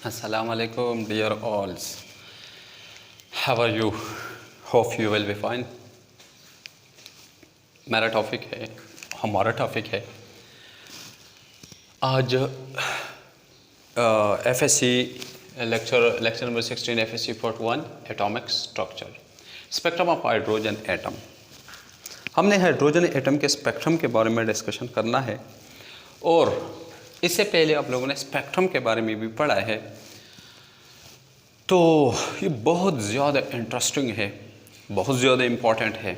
Assalamu alaikum dear alls. How are you? Hope you will be fine. मेरा topic है, हमारा topic है आज FSc lecture number 16 FSc part 1 atomic structure spectrum of hydrogen atom. हमने hydrogen atom के spectrum के बारे में डिस्कशन करना है और इससे पहले आप लोगों ने स्पेक्ट्रम के बारे में भी पढ़ा है, तो ये बहुत ज़्यादा इंटरेस्टिंग है, बहुत ज़्यादा इम्पॉर्टेंट है।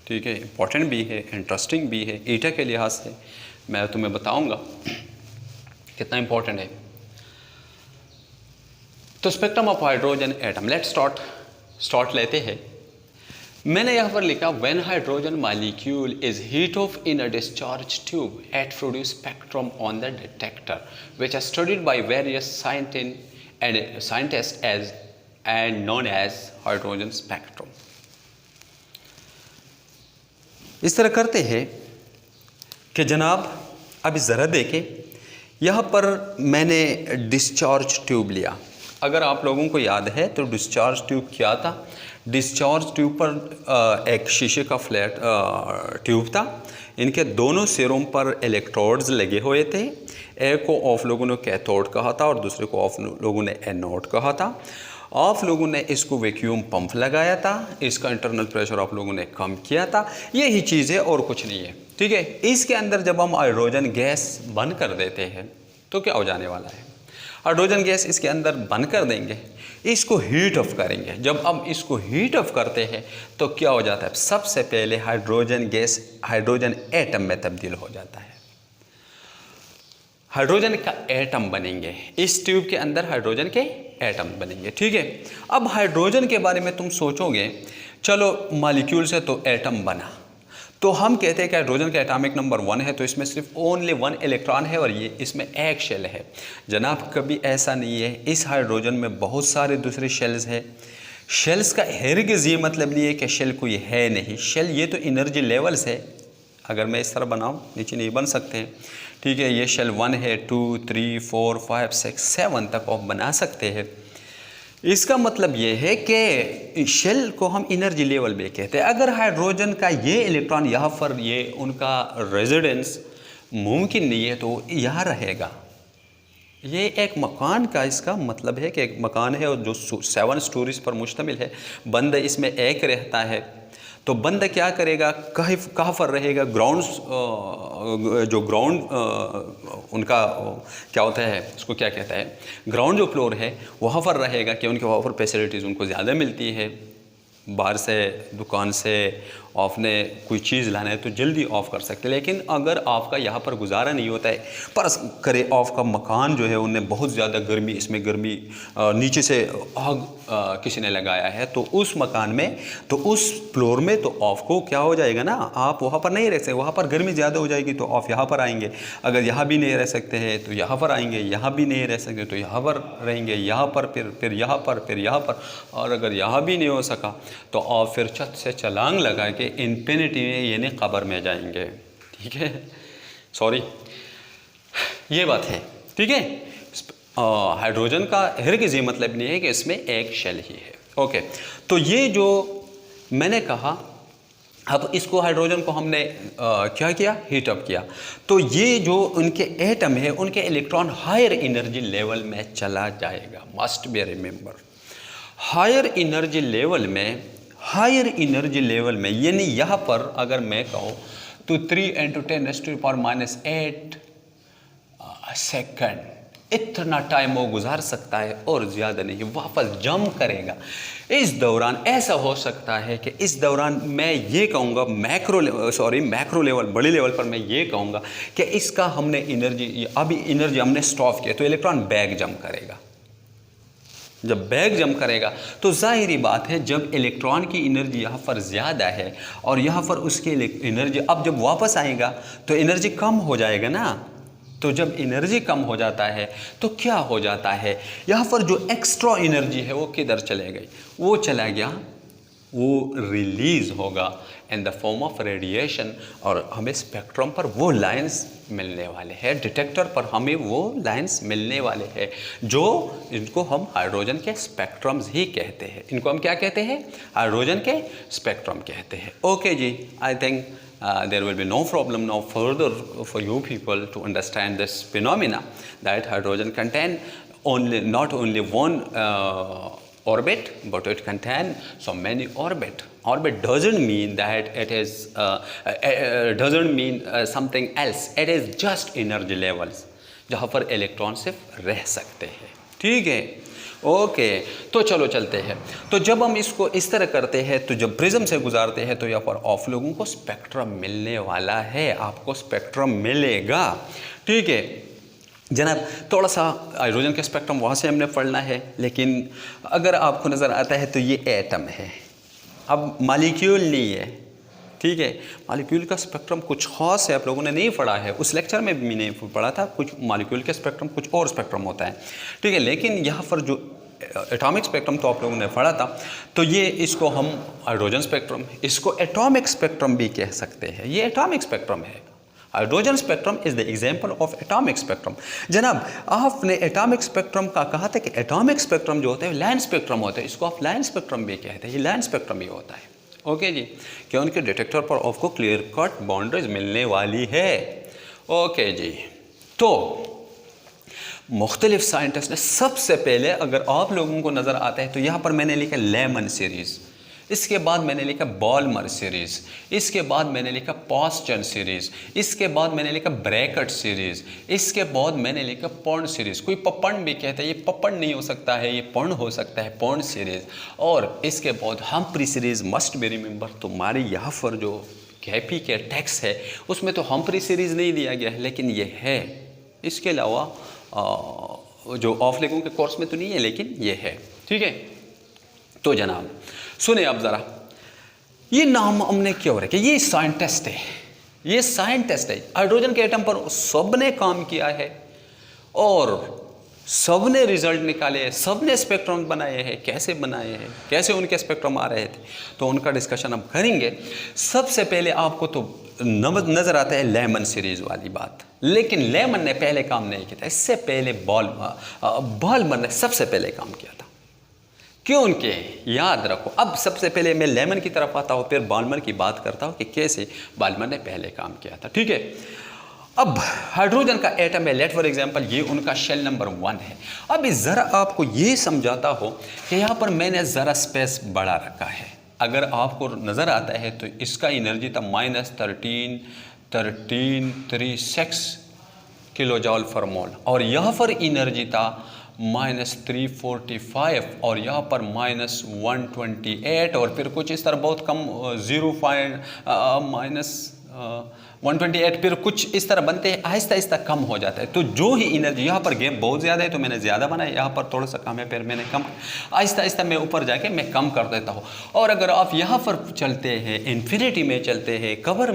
ठीक है, इम्पॉर्टेंट भी है, इंटरेस्टिंग भी है। ईटा के लिहाज से मैं तुम्हें बताऊंगा कितना इम्पॉर्टेंट है। तो spectrum of hydrogen atom, let's start लेते हैं। मैंने यहाँ पर लिखा when hydrogen molecule is heat of in a discharge tube at produce spectrum on the detector which are studied by various scientist as and known as hydrogen spectrum. इस तरह करते हैं कि जनाब अभी ज़रा देखें, यहाँ पर मैंने डिस्चार्ज ट्यूब लिया। अगर आप लोगों को याद है तो डिस्चार्ज ट्यूब क्या था? डिस्चार्ज ट्यूब पर एक शीशे का फ्लैट ट्यूब था। इनके दोनों सिरों पर इलेक्ट्रोड्स लगे हुए थे। एक को आप लोगों ने कैथोड कहा था और दूसरे को आप लोगों ने एनोड कहा था। आप लोगों ने इसको वैक्यूम पंप लगाया था, इसका इंटरनल प्रेशर आप लोगों ने कम किया था। यही चीज़ है और कुछ नहीं है। ठीक है, इसके अंदर जब हम हाइड्रोजन गैस बंद कर देते हैं तो क्या हो जाने वाला है? हाइड्रोजन गैस इसके अंदर बंद कर देंगे, इसको हीट ऑफ करेंगे। जब हम इसको हीट ऑफ करते हैं तो क्या हो जाता है? सबसे पहले हाइड्रोजन गैस हाइड्रोजन एटम में तब्दील हो जाता है। हाइड्रोजन का एटम बनेंगे, इस ट्यूब के अंदर हाइड्रोजन के एटम बनेंगे। ठीक है, अब हाइड्रोजन के बारे में तुम सोचोगे, चलो मॉलिक्यूल से तो एटम बना, तो हम कहते हैं कि हाइड्रोजन का एटॉमिक नंबर 1 है, तो इसमें सिर्फ ओनली 1 इलेक्ट्रॉन है और ये इसमें एक शेल है। जनाब कभी ऐसा नहीं है, इस हाइड्रोजन में बहुत सारे दूसरे शेल्स हैं। शेल्स का हरगिज़ ये मतलब नहीं है कि शेल कोई है नहीं। शेल ये तो एनर्जी लेवल्स है। अगर मैं इस तरह बनाऊँ, नीचे नहीं बन सकते हैं। ठीक है, ये शेल 1 है, 2, 3, 4, 5, 6, 7 तक आप बना सकते हैं। इसका मतलब ये है कि शेल को हम एनर्जी लेवल भी कहते हैं। अगर हाइड्रोजन का ये इलेक्ट्रॉन यहाँ पर ये उनका रेजिडेंस मुमकिन नहीं है तो यहाँ रहेगा। ये एक मकान का इसका मतलब है कि एक मकान है और जो 7 स्टोरीज पर मुश्तमिल है। बंद इसमें एक रहता है, तो बंद क्या करेगा? कहाँ पर रहेगा? जो ग्राउंड उनका क्या होता है, उसको क्या कहता है, ग्राउंड जो फ्लोर है वहाँ पर रहेगा कि उनके वहाँ पर फैसिलिटीज़ उनको ज़्यादा मिलती है। बाहर से दुकान से आपने कोई चीज़ लाना है तो जल्दी ऑफ़ कर सकते हैं। लेकिन अगर आपका यहाँ पर गुजारा नहीं होता है, पर करे आपका मकान जो है उन्हें बहुत ज़्यादा गर्मी, इसमें गर्मी नीचे से आग किसी ने लगाया है, तो उस मकान में तो उस फ्लोर में तो आपको क्या हो जाएगा ना, आप वहाँ पर नहीं रह सकते। वहाँ पर गर्मी ज़्यादा हो जाएगी तो आप यहाँ पर आएंगे। अगर यहाँ भी नहीं रह सकते हैं तो यहाँ पर आएंगे, यहाँ भी नहीं रह सकते तो यहाँ पर रहेंगे, यहाँ पर फिर यहाँ पर, फिर यहाँ पर, और अगर यहाँ भी नहीं हो सका तो आप फिर छत से छलांग लगा के इन्फिनिटी में यानी कब्र में जाएंगे। ठीक है, सॉरी, ये बात है। ठीक है, हाइड्रोजन का हरगिज़ ये मतलब नहीं है कि इसमें एक शेल ही है। ओके, तो ये जो मैंने कहा, अब इसको हाइड्रोजन को हमने क्या किया? हीट अप किया। तो ये जो उनके एटम है उनके इलेक्ट्रॉन हायर एनर्जी लेवल में चला जाएगा। Must be remember, higher energy level में यानी यहाँ पर अगर मैं कहूँ तो 3 × 10⁻⁸ सेकंड इतना टाइम वो गुजार सकता है और ज़्यादा नहीं, वापस जंप करेगा। इस दौरान ऐसा हो सकता है कि इस दौरान मैं ये कहूँगा मैक्रो लेवल, बड़े लेवल पर मैं ये कहूँगा कि इसका हमने अभी एनर्जी हमने स्टॉप किया, तो इलेक्ट्रॉन बैक जंप करेगा। जब बैक जंप करेगा तो जाहिरी बात है, जब इलेक्ट्रॉन की एनर्जी यहाँ पर ज़्यादा है और यहाँ पर उसकी एनर्जी, अब जब वापस आएगा तो एनर्जी कम हो जाएगा ना। तो जब एनर्जी कम हो जाता है तो क्या हो जाता है, यहाँ पर जो एक्स्ट्रा एनर्जी है वो किधर चले गई? वो चला गया, वो रिलीज़ होगा in the form of radiation, और हमें स्पेक्ट्रम पर वो लाइंस मिलने वाले हैं, डिटेक्टर पर हमें वो लाइंस मिलने वाले हैं, जो इनको हम हाइड्रोजन के स्पेक्ट्रम्स ही कहते हैं। इनको हम क्या कहते हैं? हाइड्रोजन के स्पेक्ट्रम कहते हैं। ओके जी, I think there will be no problem now further for you people to understand this phenomena that hydrogen contain not only one orbit, but it contain so many orbit. Orbit doesn't mean that it is doesn't mean something else. It is just energy levels जहाँ पर electron सिर्फ रह सकते हैं। ठीक है, okay, तो चलो चलते हैं। तो जब हम इसको इस तरह करते हैं, तो जब प्रिज्म से गुजारते हैं तो यहाँ पर आप लोगों को स्पेक्ट्रम मिलने वाला है, आपको स्पेक्ट्रम मिलेगा। ठीक है जनाब, थोड़ा सा हाइड्रोजन के स्पेक्ट्रम वहाँ से हमने पढ़ना है, लेकिन अगर आपको नज़र आता है तो ये एटम है, अब मॉलिक्यूल नहीं है। ठीक है, मॉलिक्यूल का स्पेक्ट्रम कुछ खास है, आप लोगों ने नहीं पढ़ा है, उस लेक्चर में भी नहीं पढ़ा था। कुछ मॉलिक्यूल के स्पेक्ट्रम कुछ और स्पेक्ट्रम होता है। ठीक है, लेकिन यहाँ पर जो एटॉमिक स्पेक्ट्रम तो आप लोगों ने पढ़ा था, तो ये इसको हम हाइड्रोजन स्पेक्ट्रम, इसको एटॉमिक स्पेक्ट्रम भी कह सकते हैं। ये एटॉमिक स्पेक्ट्रम है। Hydrogen spectrum is the example of atomic spectrum. जनाब, आपने एटॉमिक स्पेक्ट्रम का कहा था कि एटॉमिक स्पेक्ट्रम जो होते हैं लाइन स्पेक्ट्रम होते हैं, इसको आप लाइन स्पेक्ट्रम भी कहते हैं। ये लाइन स्पेक्ट्रम ही होता है। ओके जी, क्या उनके डिटेक्टर पर आपको क्लियर कट बाउंड्रीज मिलने वाली है। ओके जी, तो मुख्तलिफ साइंटिस्ट ने सबसे पहले, अगर आप लोगों को नज़र आता है तो यहाँ पर मैंने लिखा लेमन सीरीज़, इसके बाद मैंने लिखा बॉलमर सीरीज़, इसके बाद मैंने लिखा पॉस्चन सीरीज़, इसके बाद मैंने लिखा ब्रैकेट सीरीज़, इसके बाद मैंने लिखा पॉन्ड सीरीज़। कोई पपन भी कहता है, ये पपन नहीं हो सकता है, ये पॉन्ड हो सकता है, पॉन्ड सीरीज़। और इसके बाद Humphry series must be remember. तुम्हारे यहाँ पर जो कैपी के टेक्स्ट है उसमें तो हम्फ्री सीरीज़ नहीं दिया गया है, लेकिन ये है। इसके अलावा जो ऑफ लेगों के कोर्स में तो नहीं है, लेकिन ये है। ठीक है, तो जनाब सुने आप ज़रा, ये नाम हमने क्यों रखे? ये साइंटिस्ट है, ये साइंटिस्ट है। हाइड्रोजन के एटम पर सब ने काम किया है और सब ने रिजल्ट निकाले हैं, सब ने स्पेक्ट्रम बनाए हैं। कैसे बनाए हैं, कैसे उनके स्पेक्ट्रम आ रहे थे, तो उनका डिस्कशन हम करेंगे। सबसे पहले आपको तो नज़र आता है लेमन सीरीज़ वाली बात, लेकिन लेमन ने पहले काम नहीं किया था। इससे पहले बॉलमर ने सबसे पहले काम किया था। क्यों? उनके याद रखो। अब सबसे पहले मैं लेमन की तरफ आता हूँ, फिर बॉलमर की बात करता हूँ कि कैसे बॉलमर ने पहले काम किया था। ठीक है, अब हाइड्रोजन का एटम है, लेट फॉर एग्जांपल ये उनका शेल नंबर 1 है। अब ज़रा आपको ये समझाता हो कि यहाँ पर मैंने ज़रा स्पेस बढ़ा रखा है। अगर आपको नज़र आता है तो इसका एनर्जी था -1336 किलो जॉल फॉर मोल, और यहाँ पर एनर्जी था -345, और यहाँ पर -128, और फिर कुछ इस तरह बहुत कम 128, फिर कुछ इस तरह बनते हैं, आहिस्ता आहिस्ता कम हो जाता है। तो जो ही एनर्जी, यहाँ पर गैप बहुत ज़्यादा है तो मैंने ज़्यादा बनाया, यहाँ पर थोड़ा सा कम है फिर मैंने कम, आहिस्ता आहिस्ता मैं ऊपर जाके मैं कम कर देता हूँ। और अगर आप यहाँ पर चलते हैं, इन्फिनिटी में चलते हैं, कबर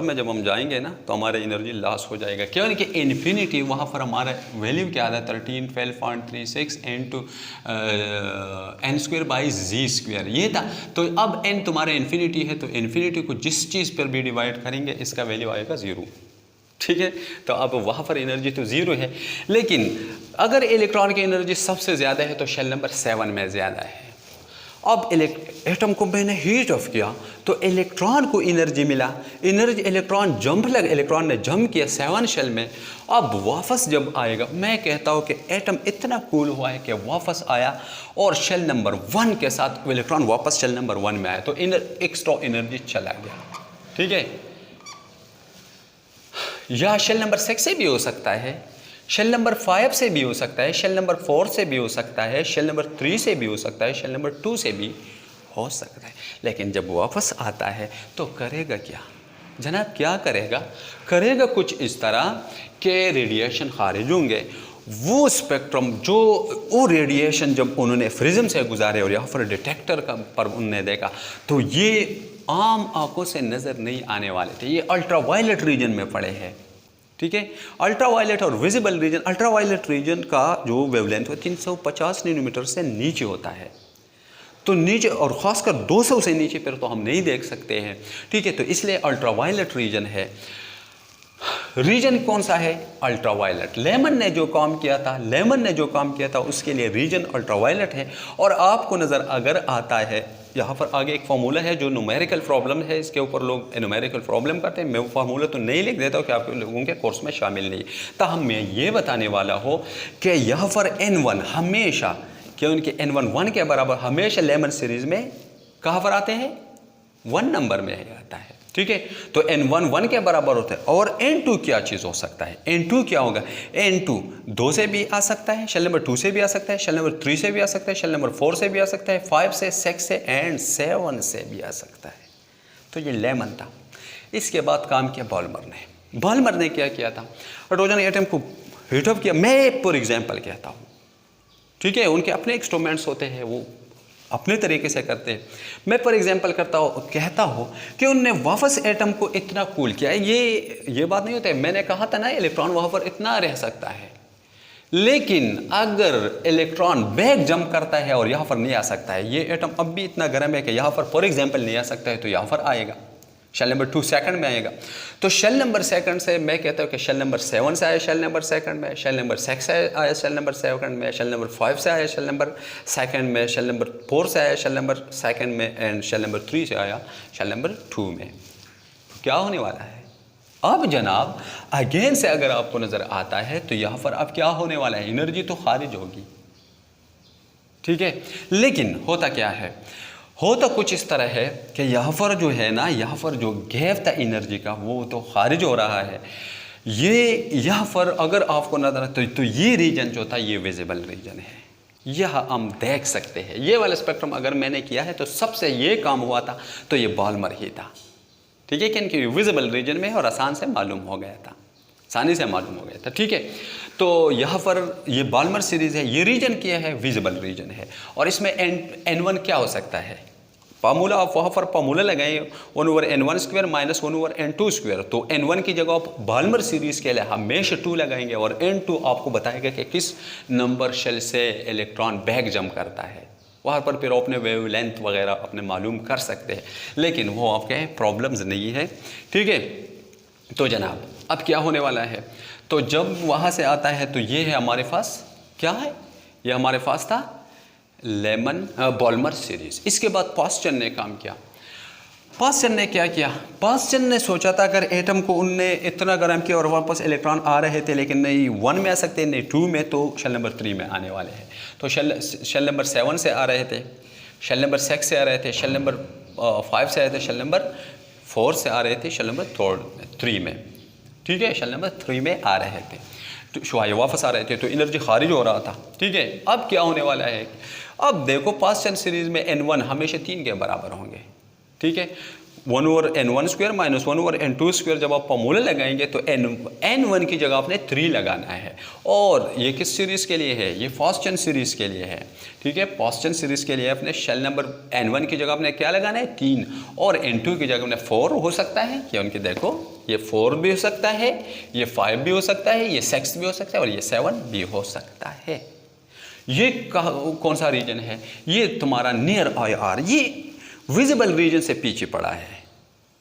में जब हम जाएंगे ना तो हमारा एनर्जी लॉस हो जाएगा। क्योंकि इन्फिनिटी वहाँ पर हमारा वैल्यू क्या आता है 1312.36 इंटू n²/z², ये था। तो अब n तुम्हारा इन्फिनिटी है, तो इन्फिनिटी को जिस चीज़ पर भी डिवाइड करेंगे इसका वैल्यू आएगा 0। ठीक है, तो अब वहाँ पर एनर्जी तो 0 है, लेकिन अगर इलेक्ट्रॉन की एनर्जी सबसे ज़्यादा है तो शेल नंबर 7 में ज़्यादा है। अब एटम को मैंने हीट ऑफ किया तो इलेक्ट्रॉन को एनर्जी मिला, इलेक्ट्रॉन ने जंप किया 7 शेल में। अब वापस जब आएगा, मैं कहता हूँ कि एटम इतना कूल हुआ है कि वापस आया और शेल नंबर 1 के साथ इलेक्ट्रॉन वापस शेल नंबर 1 में आया, तो एक्स्ट्रा एनर्जी चला गया। ठीक है, या शेल नंबर 6 से भी हो सकता है, शेल नंबर 5 से भी हो सकता है, शेल नंबर 4 से भी हो सकता है, शेल नंबर 3 से भी हो सकता है, शेल नंबर 2 से भी हो सकता है। लेकिन जब वापस आता है तो करेगा क्या जनाब? क्या करेगा कुछ इस तरह के रेडिएशन खारिज होंगे। वो स्पेक्ट्रम जो वो रेडिएशन जब उन्होंने प्रिज्म से गुजारे और यहाँ पर डिटेक्टर का पर उन्होंने देखा, तो ये आम आंखों से नज़र नहीं आने वाले थे, ये अल्ट्रावायलेट रीजन में पड़े हैं। ठीक है, अल्ट्रावायलेट और विजिबल रीजन, अल्ट्रावायलेट रीजन का जो वेवलेंथ है 350 नैनोमीटर से नीचे होता है। तो नीचे और ख़ासकर 200 से नीचे पर तो हम नहीं देख सकते हैं, ठीक है। तो इसलिए अल्ट्रावायलेट रीजन है। रीजन कौन सा है? अल्ट्रावायलेट। लेमन ने जो काम किया था उसके लिए रीजन अल्ट्रावायलेट है। और आपको नज़र अगर आता है, यहाँ पर आगे एक फार्मूला है जो न्यूमेरिकल प्रॉब्लम है, इसके ऊपर लोग न्यूमेरिकल प्रॉब्लम करते हैं। मैं वो फार्मूला तो नहीं लिख देता हूँ कि आप लोगों के कोर्स में शामिल नहीं। ताहम मैं ये बताने वाला हो कि यहाँ पर N1 हमेशा, कि उनके N1 1 के बराबर हमेशा लेमन सीरीज़ में कहाँ पर आते हैं? 1 नंबर में आता है, ठीक है। तो N1 1 के बराबर होता है। और N2 क्या चीज़ हो सकता है? N2 क्या होगा? N2 2 से भी आ सकता है, शेल नंबर 2 से भी आ सकता है, शेल नंबर 3 से भी आ सकता है, शेल नंबर 4 से भी आ सकता है, 5 से, 6 से एंड 7 से भी आ सकता है। तो ये लेमन था। इसके बाद काम किया बॉलमर ने क्या किया था? हाइड्रोजन एटम को हीटअप किया। मैं फॉर एग्जाम्पल कहता हूँ, ठीक है, उनके अपने इंस्ट्रूमेंट्स होते हैं, वो अपने तरीके से करते हैं। मैं फॉर एग्जांपल कहता हूँ कि उनने वापस एटम को इतना कूल किया है। ये बात नहीं होता है, मैंने कहा था ना इलेक्ट्रॉन वहाँ पर इतना रह सकता है, लेकिन अगर इलेक्ट्रॉन बैक जंप करता है और यहाँ पर नहीं आ सकता है, ये एटम अब भी इतना गर्म है कि यहाँ पर फॉर एग्जाम्पल नहीं आ सकता है, तो यहाँ पर आएगा, शेल नंबर 2 सेकंड में आएगा। तो शेल नंबर सेकंड से मैं कहता हूँ कि शेल नंबर 7 से आया शेल नंबर सेकंड में, शेल नंबर 6 से आया शेल नंबर सेकंड में, शेल नंबर 5 से आया शेल नंबर सेकंड में, शेल नंबर 4 से आया शेल नंबर सेकंड में, एंड शेल नंबर 3 से आया शेल नंबर 2 में। क्या होने वाला है अब जनाब? अगेन से अगर आपको नज़र आता है तो यहाँ पर अब क्या होने वाला है? एनर्जी तो खारिज होगी, ठीक है। लेकिन होता क्या है? होता कुछ इस तरह है कि यहाँ पर जो है ना, यहाँ पर जो गैप था एनर्जी का वो तो खारिज हो रहा है। ये यहाँ पर अगर आपको नजर तो ये रीजन जो था ये विजिबल रीजन है, यह हम देख सकते हैं। ये वाला स्पेक्ट्रम अगर मैंने किया है तो सबसे ये काम हुआ था तो ये बॉलमर ही था, ठीक है, क्योंकि विजिबल रीजन में है और आसानी से मालूम हो गया था, ठीक है। तो यहाँ पर ये बॉलमर सीरीज़ है, ये रीजन क्या है? विजिबल रीजन है। और इसमें N1 क्या हो सकता है? फार्मूला आप वहाँ पर फार्मूला लगाएं 1/N1² माइनस 1/N2²। तो N1 की जगह आप बॉलमर सीरीज़ के लिए हमेशा 2 लगाएंगे और N2 आपको बताएगा कि किस नंबर शेल से इलेक्ट्रॉन बैक जंप करता है। वहाँ पर फिर अपने वेवलेंथ वगैरह अपने मालूम कर सकते हैं, लेकिन वो आपके प्रॉब्लम्स नहीं है, ठीक है। तो जनाब अब क्या होने वाला है? तो जब वहाँ से आता है तो ये है हमारे पास, क्या है ये? हमारे पास था बॉलमर सीरीज़। इसके बाद पास्चन ने काम किया। पास्चन ने क्या किया? पास्चन ने सोचा था अगर एटम को उनने इतना गर्म किया और वापस इलेक्ट्रॉन आ रहे थे, लेकिन नहीं 1 में आ सकते, नहीं 2 में, तो शेल नंबर 3 में आने वाले हैं। तो शेल नंबर 7 से आ रहे थे, शेल नंबर 6 से आ रहे थे, शेल नंबर 5 से आए थे, शेल नंबर 4 से आ रहे थे, शेल नंबर 3 में, ठीक है, शेल नंबर 3 में आ रहे थे, तो शुआए वापस आ रहे थे, तो एनर्जी खारिज हो रहा था, ठीक है। अब क्या होने वाला है? अब देखो पास्चन सीरीज़ में N1 हमेशा 3 के बराबर होंगे, ठीक है। 1/N1² minus 1/N2²। जब आप फॉर्मूला लगाएंगे तो N1 की जगह आपने 3 लगाना है। और ये किस सीरीज़ के लिए है? ये पास्चन सीरीज़ के लिए है, ठीक है। पास्चन सीरीज़ के लिए अपने शेल नंबर N1 की जगह आपने क्या लगाना है? 3, और N2 की जगह आपने 4 हो सकता है, ये उनके देखो, ये 4 भी हो सकता है, ये 5 भी हो सकता है, ये 6 भी हो सकता है, और ये 7 भी हो सकता है। ये कौन सा रीजन है? ये तुम्हारा नियर IR, ये विजिबल रीजन से पीछे पड़ा है।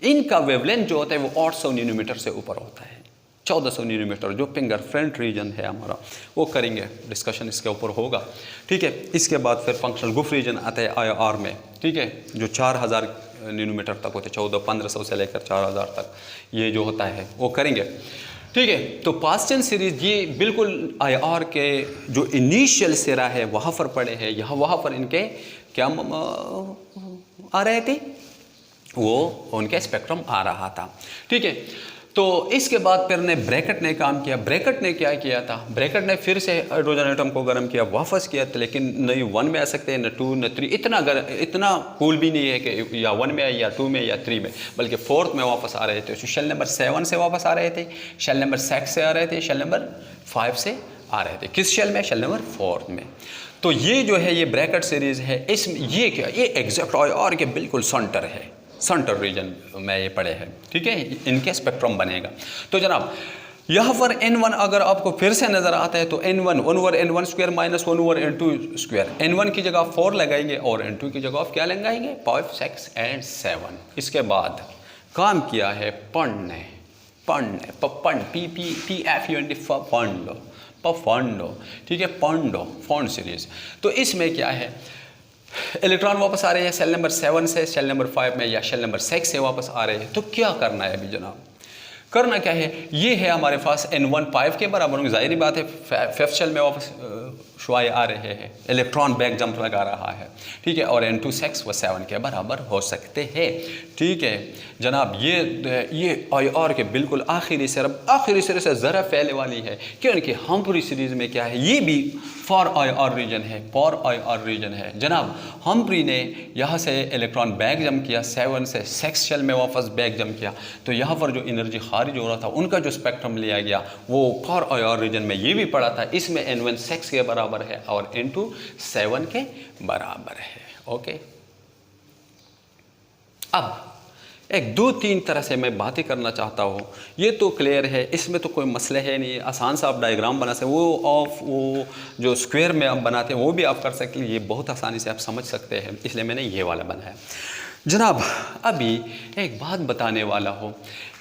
इनका वेवलेंथ जो होता है वो 800 नैनोमीटर से ऊपर होता है, 1400 नैनोमीटर। जो फिंगर फ्रंट रीजन है हमारा, वो करेंगे डिस्कशन, इसके ऊपर होगा, ठीक है। इसके बाद फिर फंक्शनल गुफ रीजन आता है IR में, ठीक है, जो 4000 नैनोमीटर तक होते हैं, 1500 से लेकर 4000 तक ये जो होता है वो करेंगे, ठीक है। तो पास्चन सीरीज़ ये बिल्कुल IR के जो इनिशियल सिरा है वहाँ पर पड़े हैं, यहाँ वहाँ पर इनके क्या आ रहे थे? वो उनके स्पेक्ट्रम आ रहा था, ठीक है। तो इसके बाद फिर ने ब्रैकेट ने काम किया। ब्रैकेट ने क्या किया था? ब्रैकेट ने फिर से हाइड्रोजन एटम को गर्म किया, वापस किया, लेकिन नहीं 1 में आ सकते हैं, न 2 न 3, इतना कूल भी नहीं है कि या 1 में या 2 में या 3 में, बल्कि 4th में वापस आ रहे थे। तो शेल नंबर 7 से वापस आ रहे थे, शेल नंबर 6 से आ रहे थे, शेल नंबर 5 से आ रहे थे। किस शेल में? शेल नंबर 4 में। तो ये जो है ये ब्रैकेट सीरीज़ है। ये क्या? ये एग्जैक्ट IR के बिल्कुल सेंटर है, सेंटर रीजन में ये पड़े हैं, ठीक है। इनके स्पेक्ट्रम बनेगा। तो जनाब यहाँ पर n1 अगर आपको फिर से नज़र आता है तो n1 1 over n1 square minus 1 over n2 square, n1 की जगह 4 लगाएंगे और n2 की जगह आप क्या लगाएंगे 5 6 एंड 7। इसके बाद काम किया है पढ़ने P P P F U N D फंडो, ठीक है, फंडो फॉन्ड सीरीज। तो इसमें क्या है, इलेक्ट्रॉन वापस आ रहे हैं सेल नंबर 7 से सेल नंबर 5 में या सेल नंबर 6 से वापस आ रहे हैं। तो क्या करना है अभी जनाब, करना क्या है, ये है हमारे पास n1 5 के बराबर होंगे, जाहिर बात है फिफ्थ सेल में वापस शुआए आ रहे हैं, इलेक्ट्रॉन बैक जंप लगा रहा है, ठीक है, और n2 6 व 7 के बराबर हो सकते हैं, ठीक है जनाब। ये IR के बिल्कुल आखिरी सिरे से ज़रा फैले वाली है, क्योंकि हम्फ्री सीरीज़ में क्या है, ये भी फॉर IR रीजन है जनाब। हम्फ्री ने यहाँ से इलेक्ट्रॉन बैक जंप किया, 7 से 6 शेल में वापस बैक जंप किया, तो यहाँ पर जो एनर्जी खारिज हो रहा था उनका जो स्पेक्ट्रम लिया गया वो फॉर IR रीजन में ये भी पड़ा था, इसमें n1 6 के बराबर है और n2 7 के बराबर है। ओके, अब एक 2-3 तरह से मैं बातें करना चाहता हूँ, ये तो क्लियर है, इसमें तो कोई मसले है नहीं, आसान सा आप डायग्राम बना सकते, वो जो स्क्वायर में आप बनाते हैं वो भी आप कर सकते हैं, ये बहुत आसानी से आप समझ सकते हैं, इसलिए मैंने ये वाला बनाया जनाब। अभी एक बात बताने वाला हूँ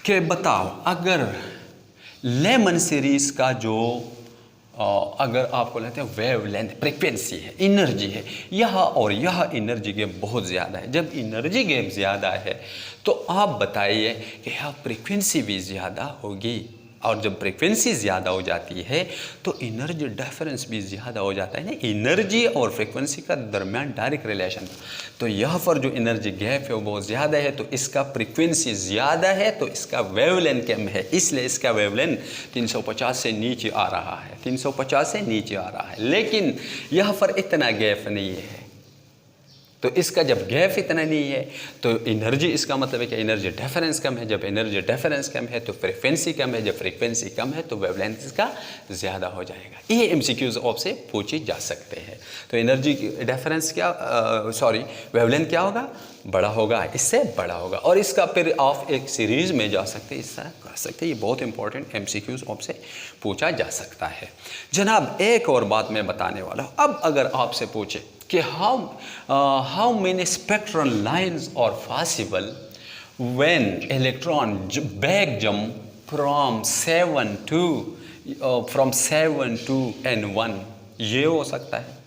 कि बताओ, अगर लेमन सीरीज़ का जो अगर आपको लेते हैं वेव लेंथ फ्रिक्वेंसी है, एनर्जी है, यहाँ और यहाँ एनर्जी गैप बहुत ज़्यादा है। जब एनर्जी गैप ज़्यादा है तो आप बताइए कि यहाँ फ्रिक्वेंसी भी ज़्यादा होगी, और जब फ्रिक्वेंसी ज़्यादा हो जाती है तो एनर्जी डिफरेंस भी ज़्यादा हो जाता है ना, एनर्जी और फ्रिक्वेंसी का दरमियान डायरेक्ट रिलेशन। तो यहाँ पर जो एनर्जी गैप है वो बहुत ज़्यादा है, तो इसका फ्रिक्वेंसी ज़्यादा है तो इसका वेवलेंथ कम है, इसलिए इसका वेवलेंथ 350 से नीचे आ रहा है, 350 से नीचे आ रहा है। लेकिन यहाँ पर इतना गैप नहीं है, तो इसका जब गैप इतना नहीं है तो एनर्जी, इसका मतलब है कि एनर्जी डिफरेंस कम है, जब एनर्जी डिफरेंस कम है तो फ्रीक्वेंसी कम है, जब फ्रीक्वेंसी कम है तो वेवलेंथ इसका ज़्यादा हो जाएगा। ये एमसीक्यूज आपसे पूछे जा सकते हैं। तो एनर्जी डिफरेंस क्या, वेवलेंथ क्या होगा, बड़ा होगा, इससे बड़ा होगा, और इसका फिर आप एक सीरीज़ में जा सकते हैं, इस तरह कर सकते हैं। ये बहुत इंपॉर्टेंट एमसीक्यूज आपसे पूछा जा सकता है जनाब। एक और बात मैं बताने वाला हूँ, अब अगर आपसे पूछे कि how many spectral lines are possible when electron back jump from 7 to n1, ये हो सकता है।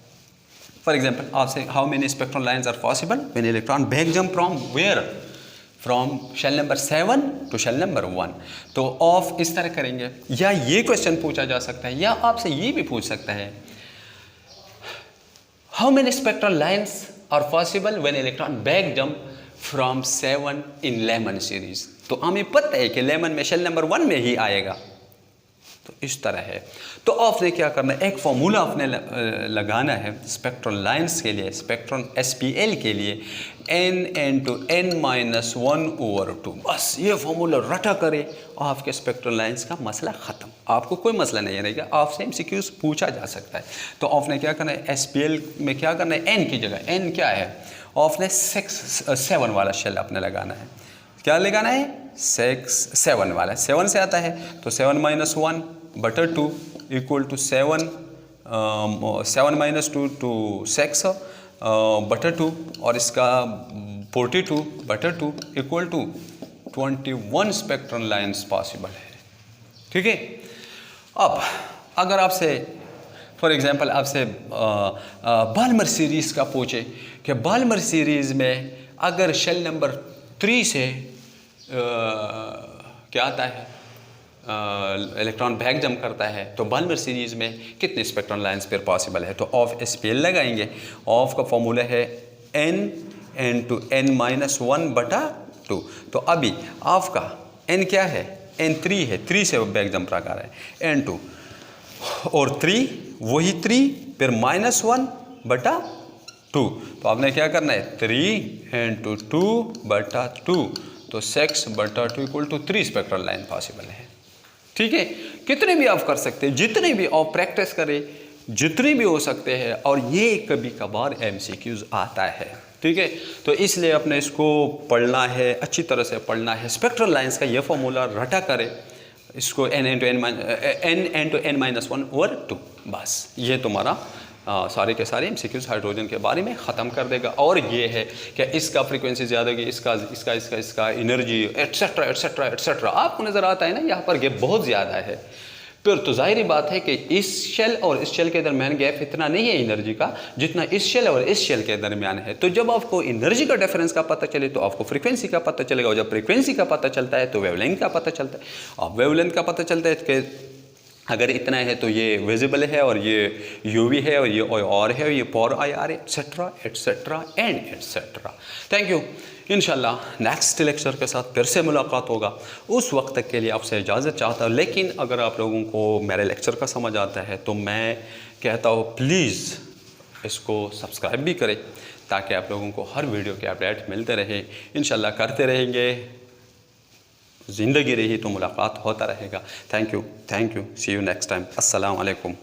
फॉर एग्जाम्पल आपसे how many spectral lines are possible when electron back jump from where, from shell number 7 to shell number 1। तो of इस तरह करेंगे, या ये क्वेश्चन पूछा जा सकता है, या आपसे ये भी पूछ सकता है how many spectral lines are possible when electron back jump from 7 in Lyman series। तो हमें पता है कि लेमन में शेल नंबर 1 में ही आएगा, तो इस तरह है। तो आपने क्या करना है, एक फॉर्मूला आपने लगाना है स्पेक्ट्रल लाइंस के लिए, स्पेक्ट्रल SPL के लिए, n × n-1/2। बस ये फॉर्मूला रटा करे, आपके स्पेक्ट्रल लाइंस का मसला ख़त्म, आपको कोई मसला नहीं रहेगा। आपसे MCQs पूछा जा सकता है। तो आपने क्या करना है, SPL में क्या करना है, n की जगह, n क्या है, आपने 7 वाला शेल आपने लगाना है। क्या लगाना है, 7 वाला, 7 से आता है तो 7-1/2 इक्वल टू 7 -2 to 6/2, और इसका 42/2 equal to 21 spectral lines possible है, ठीक है। अब अगर आपसे फॉर एग्जांपल आपसे बाल्मर सीरीज़ का पूछे कि बाल्मर सीरीज़ में अगर शेल नंबर 3 से क्या आता है, इलेक्ट्रॉन बैक जंप करता है, तो बाल्मर सीरीज़ में कितने स्पेक्ट्रल लाइंस फिर पॉसिबल है। तो ऑफ SPL लगाएंगे, ऑफ का फॉर्मूला है n × n-1/2। तो अभी आपका n क्या है, n3 है, 3 से बैक जंप लगा रहा है, n2 और 3 वही 3 फिर -1/2। तो आपने क्या करना है, 3 × 2/2, तो 6/2 equal to 3 spectral line possible है, ठीक है। कितने भी आप कर सकते हैं, जितने भी आप प्रैक्टिस करें, जितने भी हो सकते हैं, और ये कभी कभार MCQs आता है, ठीक है। तो इसलिए अपने इसको पढ़ना है, अच्छी तरह से पढ़ना है। स्पेक्ट्रल लाइंस का ये फॉर्मूला रटा करें, इसको n/n-1/2 बस ये तुम्हारा सारे के सारे MCQs हाइड्रोजन के बारे में ख़त्म कर देगा। और ये है कि इसका फ्रीक्वेंसी ज़्यादा होगी, इसका एनर्जी एट्सेट्रा एट्सेट्रा एट्सेट्रा आपको नज़र आता है ना, यहाँ पर गैप बहुत ज़्यादा है। फिर तो ज़ाहिर बात है कि इस शेल और इस शेल के दरमियान गैप इतना नहीं है एनर्जी का जितना इस शेल और इस शेल के दरमियान है। तो जब आपको एनर्जी का डिफरेंस का पता चले तो आपको फ्रीक्वेंसी का पता चलेगा, और जब फ्रीक्वेंसी का पता चलता है तो वेवलेंथ का पता चलता है, और वेवलेंथ का पता चलता है कि अगर इतना है तो ये विजिबल है और ये यूवी है और ये और है और ये पॉर IR etcetera etcetera and etcetera. Thank you. इंशाल्लाह नेक्स्ट लेक्चर के साथ फिर से मुलाकात होगा। उस वक्त तक के लिए आपसे इजाज़त चाहता हूँ, लेकिन अगर आप लोगों को मेरे लेक्चर का समझ आता है तो मैं कहता हूँ प्लीज़ इसको सब्सक्राइब भी करें ताकि आप लोगों को हर वीडियो के अपडेट मिलते रहे। इंशाल्लाह करते रहेंगे, ज़िंदगी रही तो मुलाकात होता रहेगा। Thank you, see you next time. अस्सलाम वालेकुम।